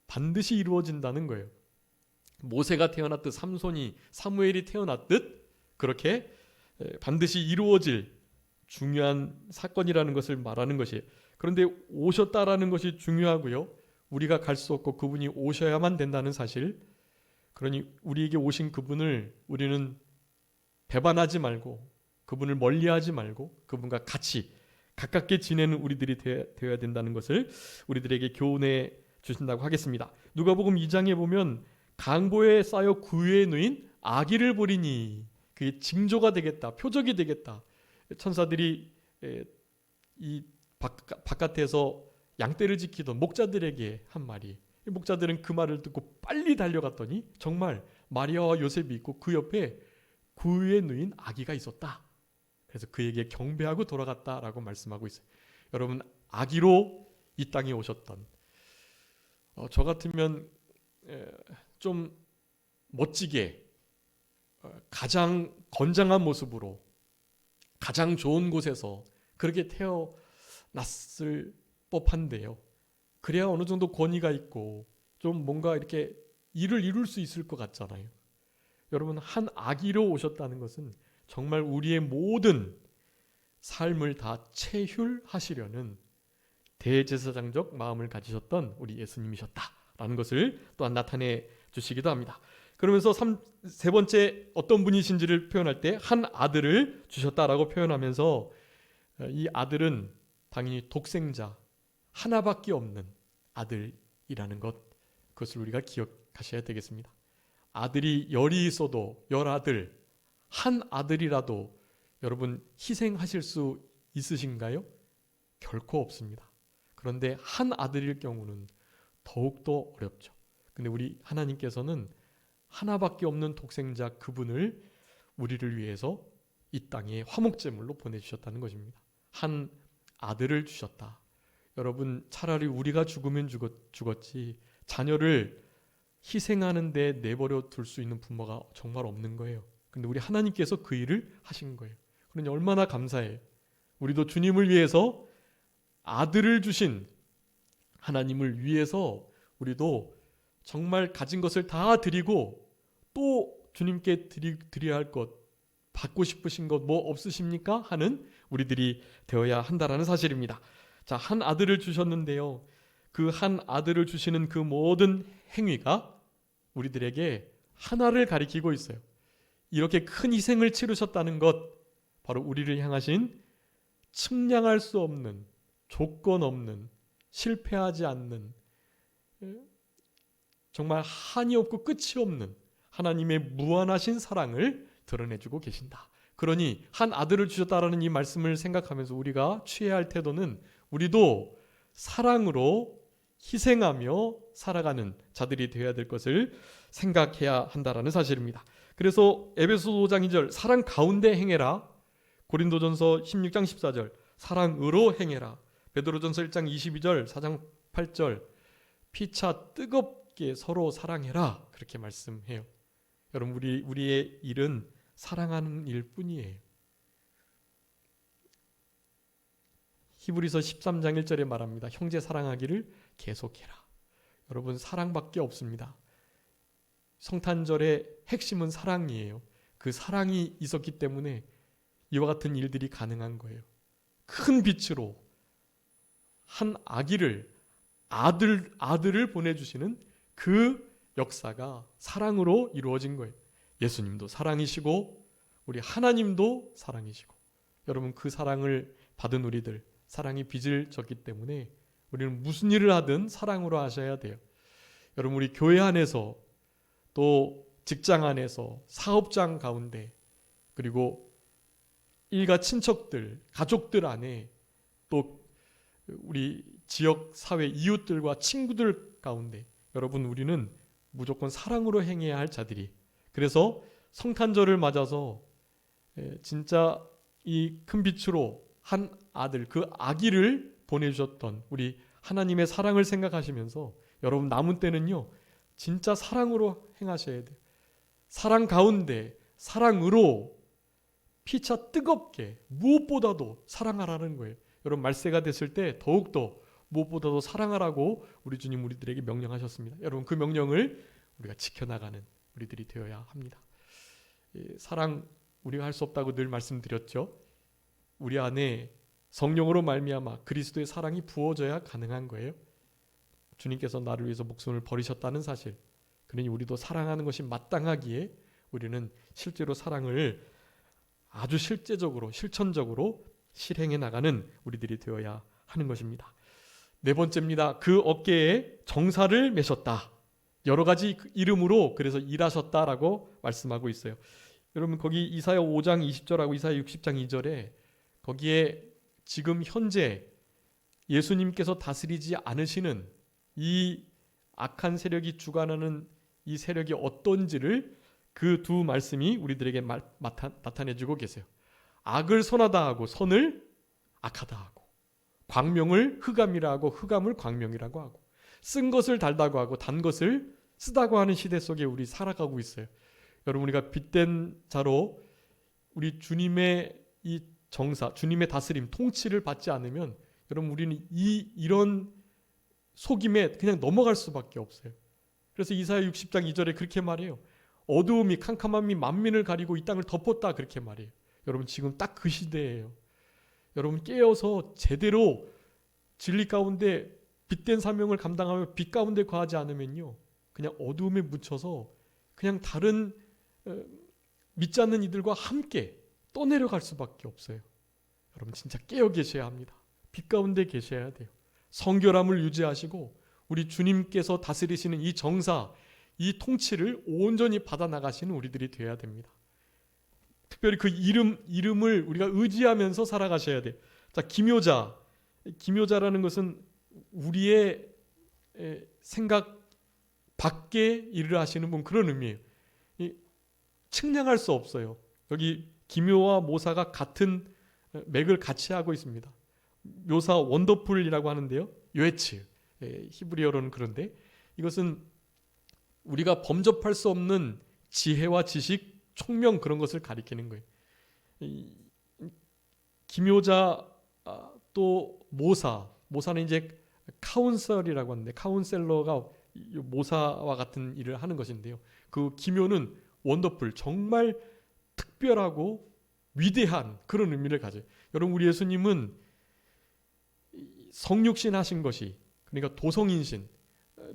A: 반드시 이루어진다는 거예요. 모세가 태어났듯 사무엘이 태어났듯 그렇게 반드시 이루어질 중요한 사건이라는 것을 말하는 것이에요. 그런데 오셨다라는 것이 중요하고요. 우리가 갈 수 없고 그분이 오셔야만 된다는 사실. 그러니 우리에게 오신 그분을 우리는 배반하지 말고 그분을 멀리하지 말고 그분과 같이 가깝게 지내는 우리들이 되어야 된다는 것을 우리들에게 교훈해 주신다고 하겠습니다. 누가복음 2장에 보면 강보에 쌓여 구유에 누인 아기를 보리니 그게 징조가 되겠다. 표적이 되겠다. 천사들이 이 바깥에서 양떼를 지키던 목자들에게 한 말이, 목자들은 그 말을 듣고 빨리 달려갔더니 정말 마리아와 요셉이 있고 그 옆에 구유에 누인 아기가 있었다. 그래서 그에게 경배하고 돌아갔다라고 말씀하고 있어요. 여러분 아기로 이 땅에 오셨던 저 같으면 좀 멋지게 가장 건장한 모습으로 가장 좋은 곳에서 그렇게 태어났을 법한데요. 그래야 어느 정도 권위가 있고 좀 뭔가 이렇게 일을 이룰 수 있을 것 같잖아요. 여러분 한 아기로 오셨다는 것은 정말 우리의 모든 삶을 다 체휼하시려는 대제사장적 마음을 가지셨던 우리 예수님이셨다라는 것을 또한 나타내 주시기도 합니다. 그러면서 세 번째 어떤 분이신지를 표현할 때 한 아들을 주셨다라고 표현하면서 이 아들은 당연히 독생자 하나밖에 없는 아들이라는 것, 그것을 우리가 기억하셔야 되겠습니다. 아들이 열이 있어도 열아들, 한 아들이라도 여러분 희생하실 수 있으신가요? 결코 없습니다. 그런데 한 아들일 경우는 더욱더 어렵죠. 근데 우리 하나님께서는 하나밖에 없는 독생자 그분을 우리를 위해서 이 땅에 화목제물로 보내주셨다는 것입니다. 한 아들을 주셨다. 여러분 차라리 우리가 죽으면 죽었지 자녀를 희생하는 데 내버려 둘 수 있는 부모가 정말 없는 거예요. 근데 우리 하나님께서 그 일을 하신 거예요. 그러니 얼마나 감사해요. 우리도 주님을 위해서 아들을 주신 하나님을 위해서 우리도 정말 가진 것을 다 드리고 또 주님께 드려야 할 것, 받고 싶으신 것 뭐 없으십니까? 하는 우리들이 되어야 한다라는 사실입니다. 자, 한 아들을 주셨는데요. 그 한 아들을 주시는 그 모든 행위가 우리들에게 하나를 가리키고 있어요. 이렇게 큰 희생을 치르셨다는 것, 바로 우리를 향하신 측량할 수 없는, 조건 없는, 실패하지 않는, 정말 한이 없고 끝이 없는 하나님의 무한하신 사랑을 드러내주고 계신다. 그러니 한 아들을 주셨다라는 이 말씀을 생각하면서 우리가 취해야 할 태도는 우리도 사랑으로 희생하며 살아가는 자들이 되어야 될 것을 생각해야 한다라는 사실입니다. 그래서 에베소 5장 2절 사랑 가운데 행해라, 고린도전서 16장 14절 사랑으로 행해라, 베드로전서 1장 22절 4장 8절 피차 뜨겁게 서로 사랑해라, 그렇게 말씀해요. 여러분 우리의 일은 사랑하는 일뿐이에요. 히브리서 13장 1절에 말합니다. 형제 사랑하기를 계속해라. 여러분 사랑밖에 없습니다. 성탄절의 핵심은 사랑이에요. 그 사랑이 있었기 때문에 이와 같은 일들이 가능한 거예요. 큰 빛으로 한 아들을 보내주시는 그 역사가 사랑으로 이루어진 거예요. 예수님도 사랑이시고 우리 하나님도 사랑이시고, 여러분 그 사랑을 받은 우리들, 사랑이 빚을 졌기 때문에 우리는 무슨 일을 하든 사랑으로 하셔야 돼요. 여러분 우리 교회 안에서 또 직장 안에서 사업장 가운데 그리고 일가 친척들, 가족들 안에 또 우리 지역 사회 이웃들과 친구들 가운데 여러분 우리는 무조건 사랑으로 행해야 할 자들이 그래서 성탄절을 맞아서 진짜 이 큰 빛으로 한 아들 그 아기를 보내주셨던 우리 하나님의 사랑을 생각하시면서 여러분 남은 때는요 진짜 사랑으로 행하셔야 돼요. 사랑 가운데 사랑으로 피차 뜨겁게 무엇보다도 사랑하라는 거예요. 여러분 말세가 됐을 때 더욱더 무엇보다도 사랑하라고 우리 주님 우리들에게 명령하셨습니다. 여러분 그 명령을 우리가 지켜나가는 우리들이 되어야 합니다. 사랑 우리가 할 수 없다고 늘 말씀드렸죠. 우리 안에 성령으로 말미암아 그리스도의 사랑이 부어져야 가능한 거예요. 주님께서 나를 위해서 목숨을 버리셨다는 사실. 그러니 우리도 사랑하는 것이 마땅하기에 우리는 실제로 사랑을 아주 실제적으로 실천적으로 실행해 나가는 우리들이 되어야 하는 것입니다. 네 번째입니다. 그 어깨에 정사를 매셨다. 여러 가지 이름으로 그래서 일하셨다라고 말씀하고 있어요. 여러분 거기 이사야 5장 20절하고 이사야 60장 2절에 거기에 지금 현재 예수님께서 다스리지 않으시는 이 악한 세력이 주관하는 이 세력이 어떤지를 그 두 말씀이 우리들에게 나타내주고 계세요. 악을 선하다 하고 선을 악하다 하고 광명을 흑암이라 하고 흑암을 광명이라고 하고 쓴 것을 달다고 하고 단 것을 쓰다고 하는 시대 속에 우리 살아가고 있어요. 여러분 우리가 빛된 자로 우리 주님의 이 정사, 주님의 다스림, 통치를 받지 않으면 여러분 우리는 이런 속임에 그냥 넘어갈 수밖에 없어요. 그래서 이사야 60장 2절에 그렇게 말해요. 어두움이 캄캄함이 만민을 가리고 이 땅을 덮었다 그렇게 말해요. 여러분 지금 딱 그 시대예요. 여러분 깨어서 제대로 진리 가운데 빛된 사명을 감당하며 빛 가운데 거하지 않으면요. 그냥 어두움에 묻혀서 그냥 다른 믿지 않는 이들과 함께 떠내려갈 수밖에 없어요. 여러분 진짜 깨어 계셔야 합니다. 빛 가운데 계셔야 돼요. 성결함을 유지하시고 우리 주님께서 다스리시는 이 정사, 이 통치를 온전히 받아 나가시는 우리들이 되어야 됩니다. 특별히 그 이름을 우리가 의지하면서 살아가셔야 돼요. 자, 기묘자라는 것은 우리의 생각 밖에 일을 하시는 분 그런 의미예요. 측량할 수 없어요. 여기 기묘와 모사가 같은 맥을 같이 하고 있습니다. 묘사 원더풀이라고 하는데요. 요에츠 히브리어로는 그런데 이것은 우리가 범접할 수 없는 지혜와 지식, 총명 그런 것을 가리키는 거예요. 기묘자 또 모사는 이제 카운셀이라고 하는데 카운셀러가 모사와 같은 일을 하는 것인데요. 그 기묘는 원더풀 정말 특별하고 위대한 그런 의미를 가져요. 여러분 우리 예수님은 성육신 하신 것이 그러니까 도성인신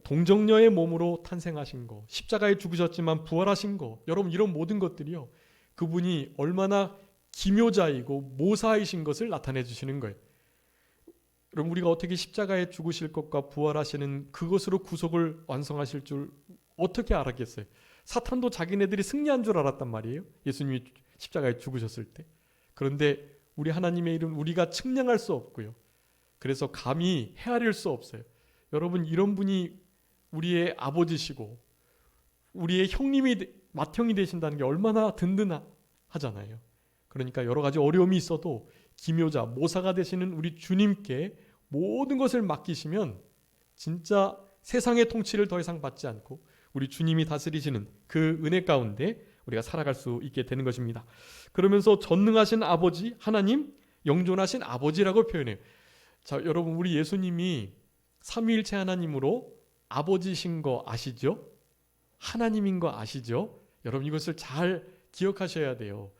A: 동정녀의 몸으로 탄생하신 거 십자가에 죽으셨지만 부활하신 거 여러분 이런 모든 것들이요. 그분이 얼마나 기묘자이고 모사이신 것을 나타내 주시는 거예요. 여러분 우리가 어떻게 십자가에 죽으실 것과 부활하시는 그것으로 구속을 완성하실 줄 어떻게 알았겠어요? 사탄도 자기네들이 승리한 줄 알았단 말이에요. 예수님이 십자가에 죽으셨을 때. 그런데 우리 하나님의 이름 우리가 측량할 수 없고요. 그래서 감히 헤아릴 수 없어요. 여러분 이런 분이 우리의 아버지시고 우리의 맏형이 되신다는 게 얼마나 든든하잖아요. 그러니까 여러 가지 어려움이 있어도 기묘자, 모사가 되시는 우리 주님께 모든 것을 맡기시면 진짜 세상의 통치를 더 이상 받지 않고 우리 주님이 다스리시는 그 은혜 가운데 우리가 살아갈 수 있게 되는 것입니다. 그러면서 전능하신 아버지, 하나님, 영존하신 아버지라고 표현해요. 자, 여러분 우리 예수님이 삼위일체 하나님으로 아버지신 거 아시죠? 하나님인 거 아시죠? 여러분 이것을 잘 기억하셔야 돼요.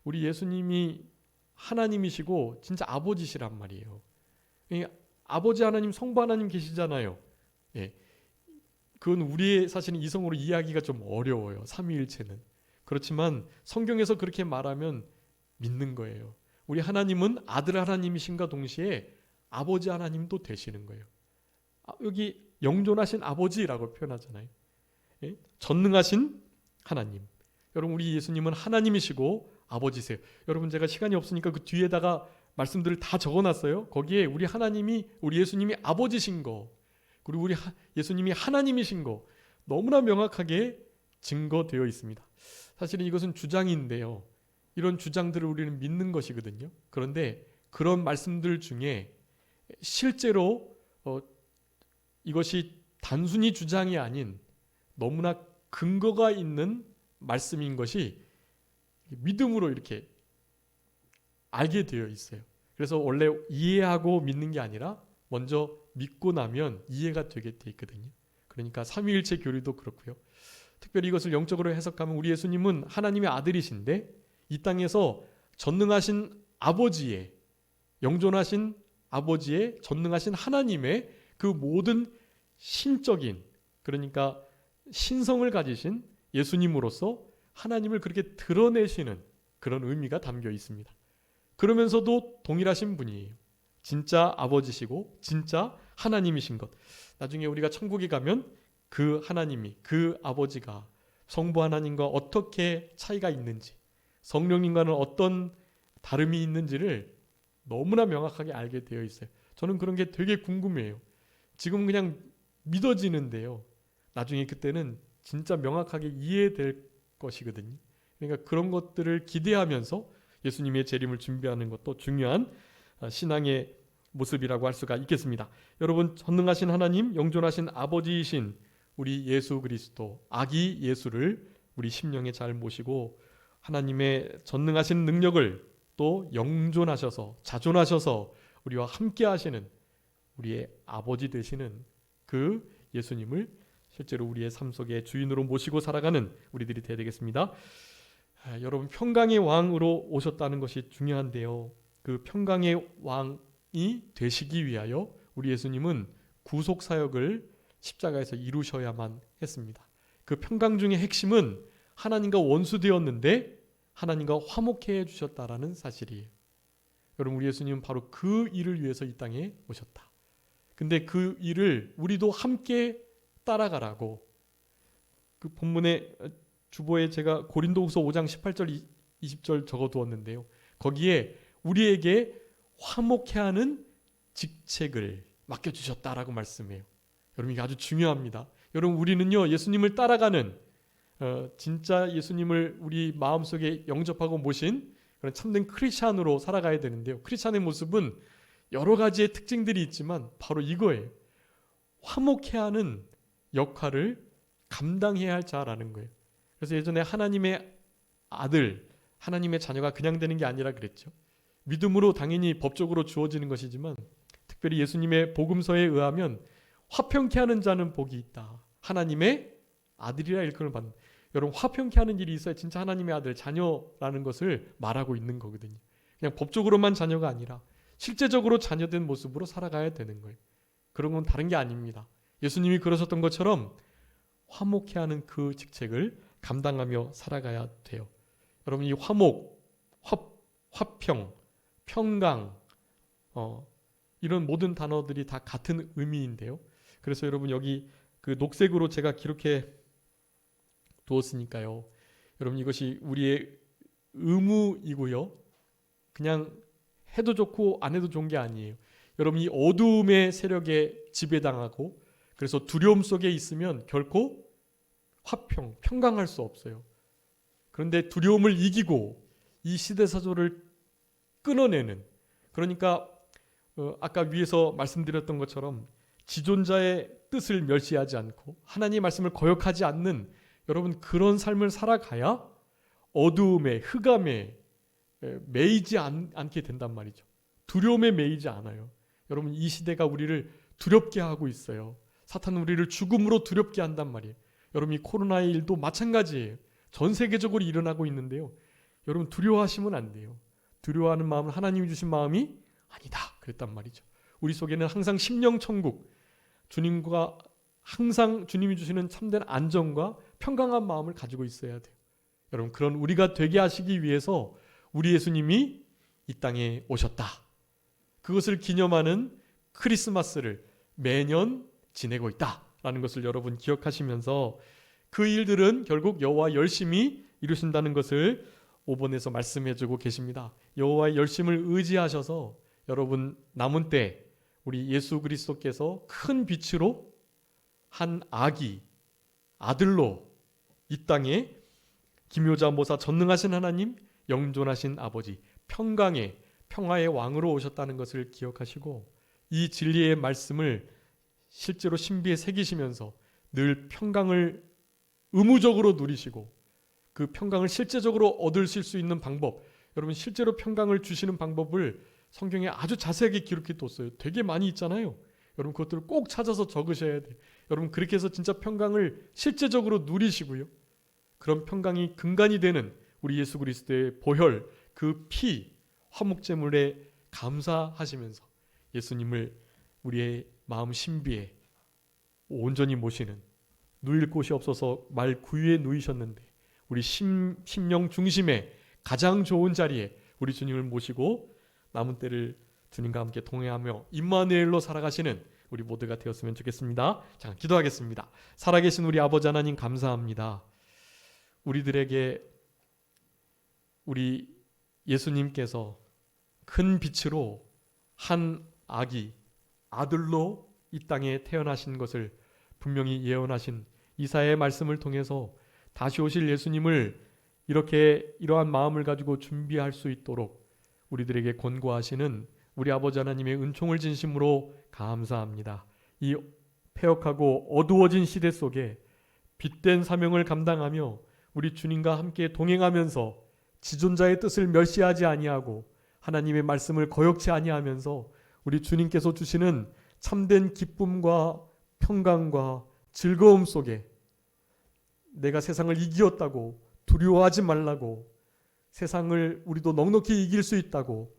A: 우리 예수님이 하나님이시고 진짜 아버지시란 말이에요. 아버지 하나님, 성부 하나님 계시잖아요. 예. 그건 우리의 사실은 이성으로 이해하기가 좀 어려워요. 삼위일체는. 그렇지만 성경에서 그렇게 말하면 믿는 거예요. 우리 하나님은 아들 하나님이신가 동시에 아버지 하나님도 되시는 거예요. 여기 영존하신 아버지라고 표현하잖아요. 예? 전능하신 하나님. 여러분 우리 예수님은 하나님이시고 아버지세요. 여러분 제가 시간이 없으니까 그 뒤에다가 말씀들을 다 적어놨어요. 거기에 우리 예수님이 아버지신 거, 그리고 예수님이 하나님이신 거 너무나 명확하게 증거되어 있습니다. 사실은 이것은 주장인데요. 이런 주장들을 우리는 믿는 것이거든요. 그런데 그런 말씀들 중에 실제로 이것이 단순히 주장이 아닌 너무나 근거가 있는 말씀인 것이 믿음으로 이렇게 알게 되어 있어요. 그래서 원래 이해하고 믿는 게 아니라 먼저 믿고 나면 이해가 되게 돼 있거든요. 그러니까 삼위일체 교리도 그렇고요. 특별히 이것을 영적으로 해석하면 우리 예수님은 하나님의 아들이신데 이 땅에서 전능하신 아버지의, 영존하신 아버지의, 전능하신 하나님의 그 모든 신적인, 그러니까 신성을 가지신 예수님으로서 하나님을 그렇게 드러내시는 그런 의미가 담겨 있습니다. 그러면서도 동일하신 분이에요. 진짜 아버지시고 진짜 하나님이신 것. 나중에 우리가 천국에 가면 그 하나님이, 그 아버지가 성부 하나님과 어떻게 차이가 있는지, 성령님과는 어떤 다름이 있는지를 너무나 명확하게 알게 되어 있어요. 저는 그런 게 되게 궁금해요. 지금 그냥 믿어지는데요. 나중에 그때는 진짜 명확하게 이해될 것이거든요. 그러니까 그런 것들을 기대하면서 예수님의 재림을 준비하는 것도 중요한 신앙의 모습이라고 할 수가 있겠습니다. 여러분, 전능하신 하나님, 영존하신 아버지이신 우리 예수 그리스도, 아기 예수를 우리 심령에 잘 모시고 하나님의 전능하신 능력을 또 영존하셔서 자존하셔서 우리와 함께 하시는 우리의 아버지 되시는 그 예수님을 실제로 우리의 삶 속에 주인으로 모시고 살아가는 우리들이 되어야 되겠습니다. 여러분, 평강의 왕으로 오셨다는 것이 중요한데요. 그 평강의 왕이 되시기 위하여 우리 예수님은 구속 사역을 십자가에서 이루셔야만 했습니다. 그 평강 중의 핵심은 하나님과 원수되었는데 하나님과 화목해 주셨다라는 사실이에요. 여러분, 우리 예수님은 바로 그 일을 위해서 이 땅에 오셨다. 근데 그 일을 우리도 함께 따라가라고 그 본문의 주보에 제가 고린도후서 5장 18절 20절 적어두었는데요. 거기에 우리에게 화목해하는 직책을 맡겨주셨다라고 말씀해요. 여러분, 이게 아주 중요합니다. 여러분, 우리는요 예수님을 따라가는 진짜 예수님을 우리 마음속에 영접하고 모신 그런 참된 크리스찬으로 살아가야 되는데요. 크리스찬의 모습은 여러 가지의 특징들이 있지만 바로 이거예요. 화목해하는 역할을 감당해야 할 자라는 거예요. 그래서 예전에 하나님의 아들, 하나님의 자녀가 그냥 되는 게 아니라 그랬죠. 믿음으로 당연히 법적으로 주어지는 것이지만 특별히 예수님의 복음서에 의하면 화평케 하는 자는 복이 있다. 하나님의 아들이라 일컬음을 받는. 여러분, 화평케 하는 일이 있어야 진짜 하나님의 아들, 자녀라는 것을 말하고 있는 거거든요. 그냥 법적으로만 자녀가 아니라 실제적으로 자녀된 모습으로 살아가야 되는 거예요. 그런 건 다른 게 아닙니다. 예수님이 그러셨던 것처럼 화목케 하는 그 직책을 감당하며 살아가야 돼요. 여러분, 이 화목, 화평, 평강 이런 모든 단어들이 다 같은 의미인데요. 그래서 여러분, 여기 그 녹색으로 제가 기록해 두었으니까요. 여러분, 이것이 우리의 의무이고요. 그냥 해도 좋고 안 해도 좋은 게 아니에요. 여러분, 이 어두움의 세력에 지배당하고 그래서 두려움 속에 있으면 결코 평강할 수 없어요. 그런데 두려움을 이기고 이 시대사조를 끊어내는, 그러니까 아까 위에서 말씀드렸던 것처럼 지존자의 뜻을 멸시하지 않고 하나님의 말씀을 거역하지 않는 여러분, 그런 삶을 살아가야 어두움에, 흑암에 매이지 않게 된단 말이죠. 두려움에 매이지 않아요. 여러분, 이 시대가 우리를 두렵게 하고 있어요. 사탄은 우리를 죽음으로 두렵게 한단 말이에요. 여러분, 이 코로나의 일도 마찬가지예요. 전 세계적으로 일어나고 있는데요. 여러분, 두려워하시면 안 돼요. 두려워하는 마음은 하나님이 주신 마음이 아니다 그랬단 말이죠. 우리 속에는 항상 심령천국, 주님과 항상 주님이 주시는 참된 안정과 평강한 마음을 가지고 있어야 돼요. 여러분, 그런 우리가 되게 하시기 위해서 우리 예수님이 이 땅에 오셨다. 그것을 기념하는 크리스마스를 매년 지내고 있다라는 것을 여러분 기억하시면서 그 일들은 결국 여호와 열심히 이루신다는 것을 5번에서 말씀해주고 계십니다. 여호와의 열심을 의지하셔서 여러분 남은 때 우리 예수 그리스도께서 큰 빛으로 한 아들로 이 땅에 기묘자 모사 전능하신 하나님, 영존하신 아버지, 평화의 왕으로 오셨다는 것을 기억하시고 이 진리의 말씀을 실제로 신비에 새기시면서 늘 평강을 의무적으로 누리시고 그 평강을 실제적으로 얻으실 수 있는 방법, 여러분 실제로 평강을 주시는 방법을 성경에 아주 자세하게 기록해 뒀어요. 되게 많이 있잖아요. 여러분 그것들을 꼭 찾아서 적으셔야 돼요. 여러분 그렇게 해서 진짜 평강을 실제적으로 누리시고요. 그런 평강이 근간이 되는 우리 예수 그리스도의 보혈, 그 피, 화목제물에 감사하시면서 예수님을 우리의 마음 신비에 온전히 모시는, 누일 곳이 없어서 말 구유에 누이셨는데 우리 심령 중심의 가장 좋은 자리에 우리 주님을 모시고 남은 때를 주님과 함께 동행하며 임마누엘로 살아가시는 우리 모두가 되었으면 좋겠습니다. 자, 기도하겠습니다. 살아계신 우리 아버지 하나님 감사합니다. 우리들에게 우리 예수님께서 큰 빛으로 한 아들로 이 땅에 태어나신 것을 분명히 예언하신 이사야의 말씀을 통해서 다시 오실 예수님을 이러한 마음을 가지고 준비할 수 있도록 우리들에게 권고하시는 우리 아버지 하나님의 은총을 진심으로 감사합니다. 이 폐역하고 어두워진 시대 속에 빛된 사명을 감당하며 우리 주님과 함께 동행하면서 지존자의 뜻을 멸시하지 아니하고 하나님의 말씀을 거역치 아니하면서 우리 주님께서 주시는 참된 기쁨과 평강과 즐거움 속에 내가 세상을 이기었다고 두려워하지 말라고, 세상을 우리도 넉넉히 이길 수 있다고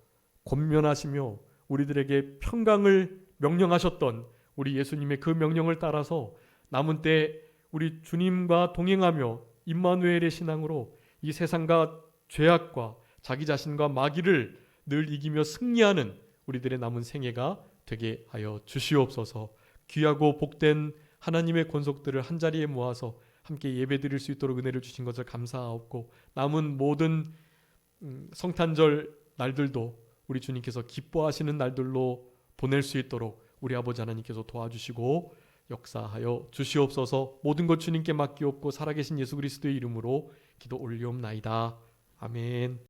A: 권면하시며 우리들에게 평강을 명령하셨던 우리 예수님의 그 명령을 따라서 남은 때 우리 주님과 동행하며 임마누엘의 신앙으로 이 세상과 죄악과 자기 자신과 마귀를 늘 이기며 승리하는 우리들의 남은 생애가 되게 하여 주시옵소서. 귀하고 복된 하나님의 권속들을 한자리에 모아서 함께 예배드릴 수 있도록 은혜를 주신 것을 감사하옵고, 남은 모든 성탄절 날들도 우리 주님께서 기뻐하시는 날들로 보낼 수 있도록 우리 아버지 하나님께서 도와주시고 역사하여 주시옵소서. 모든 것 주님께 맡기옵고 살아계신 예수 그리스도의 이름으로 기도 올리옵나이다. 아멘.